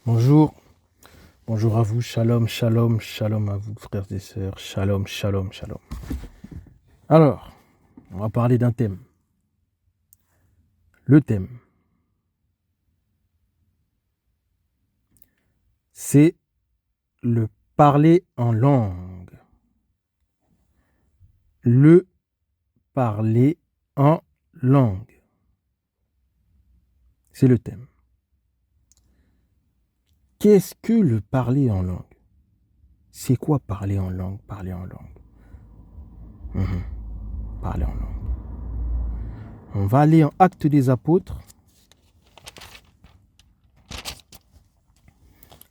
Bonjour, bonjour à vous, shalom, shalom, shalom à vous, frères et sœurs, shalom, shalom, shalom. Alors, on va parler d'un thème. Le thème, c'est le parler en langue. Le parler en langue. C'est le thème. Qu'est-ce que le parler en langue? C'est quoi parler en langue? Parler en langue. Parler en langue. On va aller en Actes des Apôtres.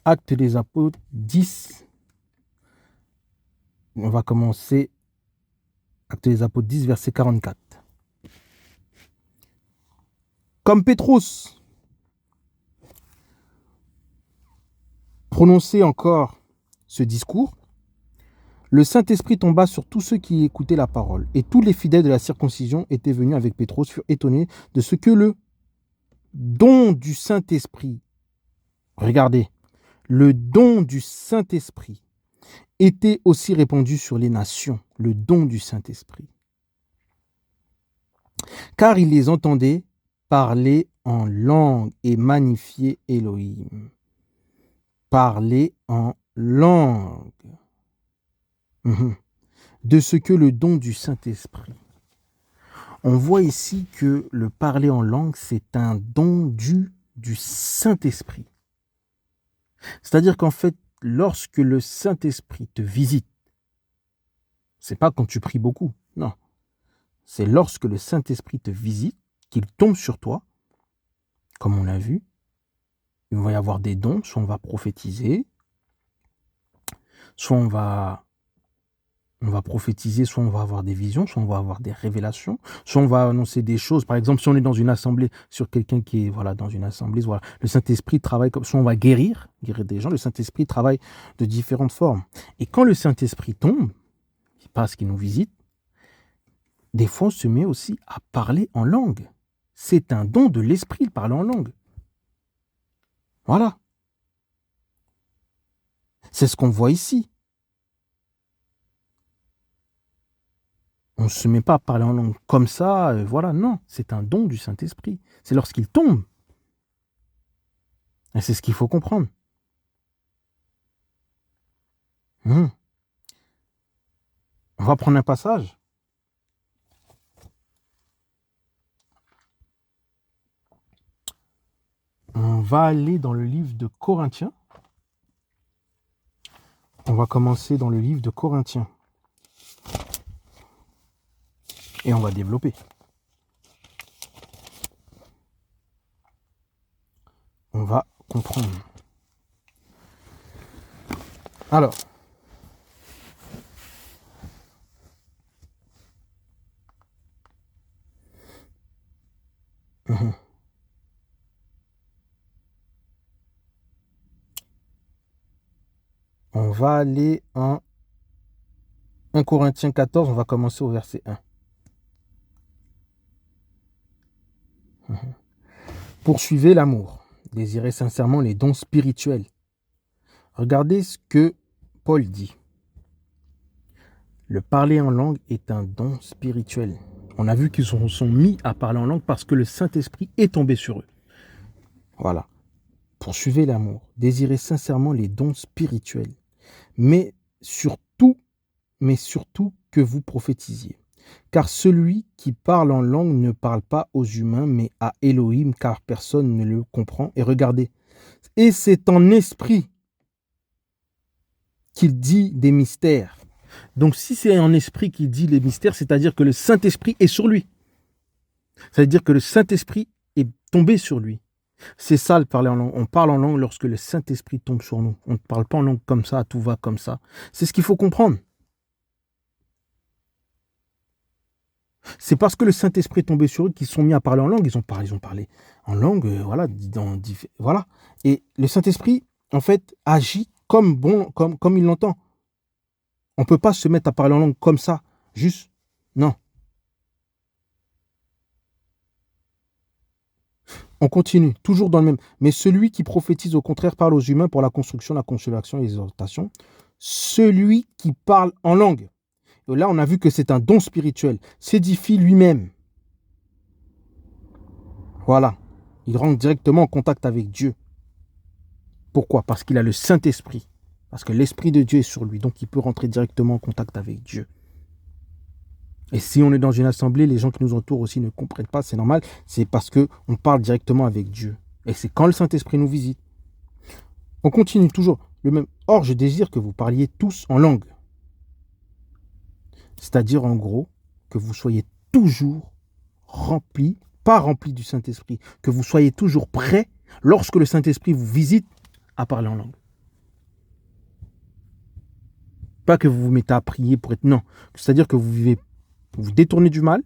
Actes des Apôtres 10. On va commencer Actes des Apôtres 10, verset 44. Comme Pétrus prononçait encore ce discours, le Saint-Esprit tomba sur tous ceux qui écoutaient la parole. Et tous les fidèles de la circoncision étaient venus avec Pétrus, furent étonnés de ce que le don du Saint-Esprit, regardez, le don du Saint-Esprit était aussi répandu sur les nations, le don du Saint-Esprit. Car ils les entendaient parler en langue et magnifier Elohim. Parler en langue. De ce que le don du Saint-Esprit. On voit ici que le parler en langue, c'est un don du Saint-Esprit. C'est-à-dire qu'en fait, lorsque le Saint-Esprit te visite, c'est pas quand tu pries beaucoup, non. C'est lorsque le Saint-Esprit te visite, qu'il tombe sur toi, comme on l'a vu. Il va y avoir des dons, soit on va prophétiser, soit on va prophétiser, soit on va avoir des visions, soit on va avoir des révélations, soit on va annoncer des choses. Par exemple, si on est dans une assemblée, sur quelqu'un qui est dans une assemblée, le Saint-Esprit travaille comme, soit on va guérir des gens, le Saint-Esprit travaille de différentes formes. Et quand le Saint-Esprit tombe, il passe, qu'il nous visite, des fois on se met aussi à parler en langue. C'est un don de l'Esprit, de parler en langue. Voilà. C'est ce qu'on voit ici. On ne se met pas à parler en langue comme ça, voilà, non. C'est un don du Saint-Esprit. C'est lorsqu'il tombe. Et c'est ce qu'il faut comprendre. On va prendre un passage. On va aller dans le livre de Corinthiens. On va commencer dans le livre de Corinthiens. Et on va développer. On va comprendre. Alors, on va aller en 1 Corinthiens 14, on va commencer au verset 1. Poursuivez l'amour, désirez sincèrement les dons spirituels. Regardez ce que Paul dit. Le parler en langue est un don spirituel. On a vu qu'ils sont mis à parler en langue parce que le Saint-Esprit est tombé sur eux. Voilà. Poursuivez l'amour, désirez sincèrement les dons spirituels, mais surtout que vous prophétisiez. Car celui qui parle en langue ne parle pas aux humains, mais à Elohim, car personne ne le comprend. Et regardez, et c'est en esprit qu'il dit des mystères. Donc si c'est en esprit qu'il dit les mystères, c'est-à-dire que le Saint-Esprit est sur lui. C'est-à-dire que le Saint-Esprit est tombé sur lui. C'est ça le parler en langue. On parle en langue lorsque le Saint-Esprit tombe sur nous. On ne parle pas en langue comme ça, tout va comme ça. C'est ce qu'il faut comprendre. C'est parce que le Saint-Esprit est tombé sur eux qu'ils sont mis à parler en langue. Ils ont parlé en langue, voilà. Et le Saint-Esprit, en fait, agit comme il l'entend. On ne peut pas se mettre à parler en langue comme ça, juste. Non. On continue, toujours dans le même. Mais celui qui prophétise au contraire parle aux humains pour la construction, la consolation et l'exhortation. Celui qui parle en langue. Et là, on a vu que c'est un don spirituel. S'édifie lui-même. Voilà. Il rentre directement en contact avec Dieu. Pourquoi? Parce qu'il a le Saint-Esprit. Parce que l'Esprit de Dieu est sur lui. Donc, il peut rentrer directement en contact avec Dieu. Et si on est dans une assemblée, les gens qui nous entourent aussi ne comprennent pas, c'est normal. C'est parce qu'on parle directement avec Dieu. Et c'est quand le Saint-Esprit nous visite. On continue toujours le même. Or, je désire que vous parliez tous en langue. C'est-à-dire, en gros, que vous soyez toujours remplis, pas remplis du Saint-Esprit, que vous soyez toujours prêts, lorsque le Saint-Esprit vous visite, à parler en langue. Pas que vous vous mettez à prier pour être... Non. C'est-à-dire que vous vous détournez du mal,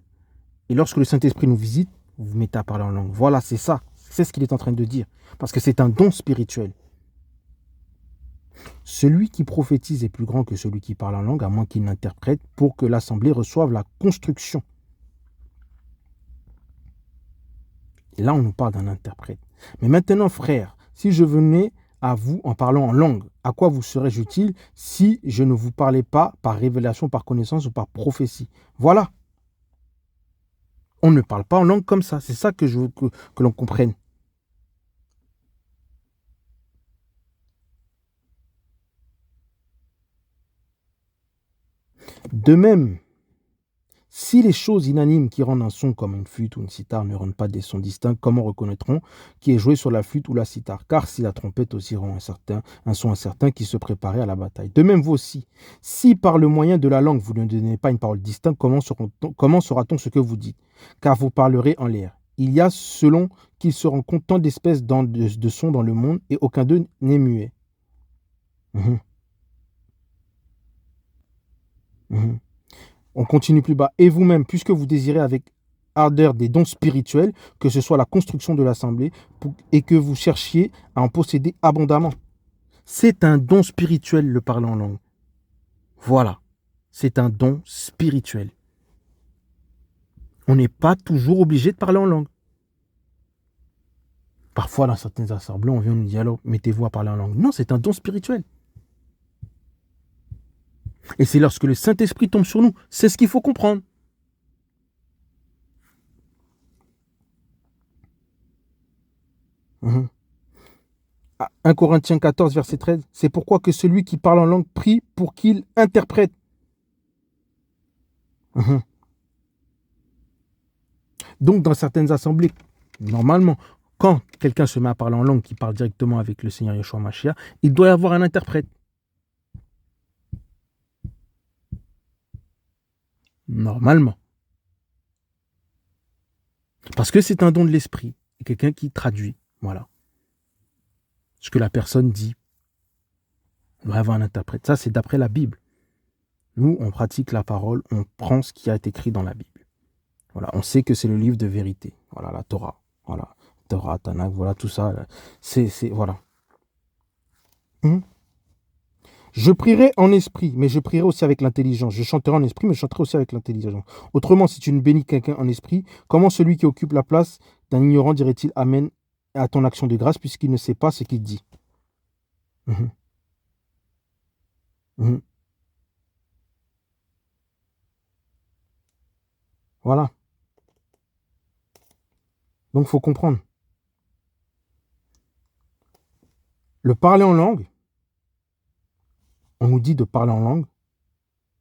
et lorsque le Saint-Esprit nous visite, vous vous mettez à parler en langue. Voilà, c'est ça. C'est ce qu'il est en train de dire. Parce que c'est un don spirituel. Celui qui prophétise est plus grand que celui qui parle en langue, à moins qu'il n'interprète, pour que l'assemblée reçoive la construction. Et là, on nous parle d'un interprète. Mais maintenant, frères, si je venais à vous en parlant en langue, à quoi vous serais-je utile si je ne vous parlais pas par révélation, par connaissance ou par prophétie? Voilà. On ne parle pas en langue comme ça. C'est ça que je veux que l'on comprenne. De même, si les choses inanimes qui rendent un son comme une flûte ou une cithare ne rendent pas des sons distincts, comment reconnaîtront qui est joué sur la flûte ou la cithare? Car si la trompette aussi rend un son incertain qui se préparait à la bataille. De même vous aussi, si par le moyen de la langue vous ne donnez pas une parole distincte, comment saura-t-on ce que vous dites? Car vous parlerez en l'air. Il y a, selon qu'ils se rendent compte, tant d'espèces de sons dans le monde, et aucun d'eux n'est muet. Mhm, mhm. On continue plus bas. Et vous-même, puisque vous désirez avec ardeur des dons spirituels, que ce soit la construction de l'assemblée, et que vous cherchiez à en posséder abondamment. C'est un don spirituel, le parler en langue. Voilà. C'est un don spirituel. On n'est pas toujours obligé de parler en langue. Parfois, dans certaines assemblées, on vient nous dire alors, mettez-vous à parler en langue. Non, c'est un don spirituel. Et c'est lorsque le Saint-Esprit tombe sur nous. C'est ce qu'il faut comprendre. Mhm. 1 Corinthiens 14, verset 13. C'est pourquoi que celui qui parle en langue prie pour qu'il interprète. Mhm. Donc, dans certaines assemblées, normalement, quand quelqu'un se met à parler en langue qui parle directement avec le Seigneur Yeshua Mashiach, il doit y avoir un interprète. Normalement. Parce que c'est un don de l'esprit. Quelqu'un qui traduit. Voilà. Ce que la personne dit. Il doit y avoir un interprète. Ça, c'est d'après la Bible. Nous, on pratique la parole, on prend ce qui a été écrit dans la Bible. Voilà, on sait que c'est le livre de vérité. Voilà, la Torah. Voilà, Torah, Tanakh, voilà, tout ça. Voilà. Je prierai en esprit, mais je prierai aussi avec l'intelligence. Je chanterai en esprit, mais je chanterai aussi avec l'intelligence. Autrement, si tu ne bénis quelqu'un en esprit, comment celui qui occupe la place d'un ignorant dirait-il Amen à ton action de grâce, puisqu'il ne sait pas ce qu'il dit? Mhm. Mhm. Voilà. Donc, il faut comprendre. Le parler en langue, on nous dit de parler en langue,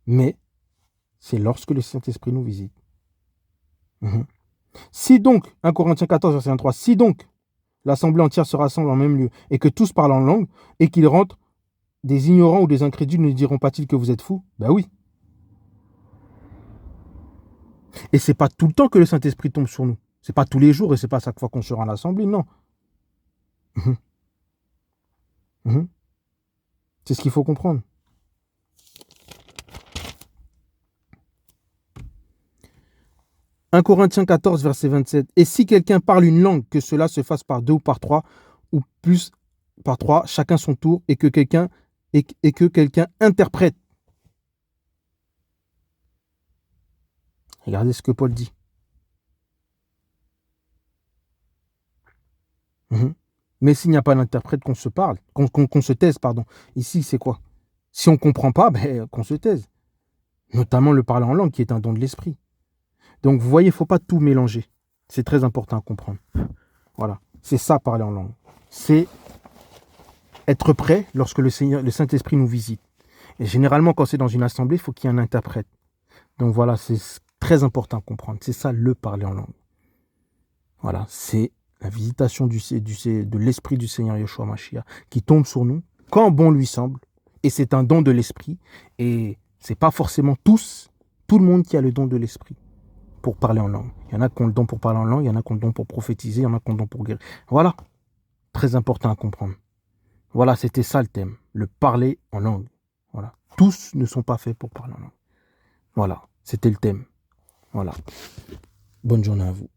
mais c'est lorsque le Saint-Esprit nous visite. Mhm. Si donc, 1 Corinthiens 14, verset 23, si donc l'assemblée entière se rassemble en même lieu et que tous parlent en langue et qu'ils rentrent, des ignorants ou des incrédules ne diront pas-ils que vous êtes fous? Ben oui. Et c'est pas tout le temps que le Saint-Esprit tombe sur nous. C'est pas tous les jours et c'est pas chaque fois qu'on se rend à l'assemblée, non. Mhm. Mhm. C'est ce qu'il faut comprendre. 1 Corinthiens 14, verset 27. Et si quelqu'un parle une langue, que cela se fasse par deux ou par trois, ou plus par trois, chacun son tour, et que quelqu'un interprète. Regardez ce que Paul dit. Mhm. Mais s'il n'y a pas d'interprète, qu'on se parle, qu'on se taise, pardon. Ici, c'est quoi? Si on ne comprend pas, ben, qu'on se taise. Notamment le parler en langue, qui est un don de l'esprit. Donc, vous voyez, il ne faut pas tout mélanger. C'est très important à comprendre. Voilà. C'est ça, parler en langue. C'est être prêt lorsque le Saint-Esprit nous visite. Et généralement, quand c'est dans une assemblée, il faut qu'il y ait un interprète. Donc voilà, c'est très important à comprendre. C'est ça, le parler en langue. Voilà, c'est la visitation de l'Esprit du Seigneur Yeshua Mashiach qui tombe sur nous quand bon lui semble. Et c'est un don de l'Esprit. Et c'est pas forcément tout le monde qui a le don de l'Esprit pour parler en langue. Il y en a qui ont le don pour parler en langue, il y en a qui ont le don pour prophétiser, il y en a qui ont le don pour guérir. Voilà, très important à comprendre. Voilà, c'était ça le thème, le parler en langue. Voilà, tous ne sont pas faits pour parler en langue. Voilà, c'était le thème. Voilà, bonne journée à vous.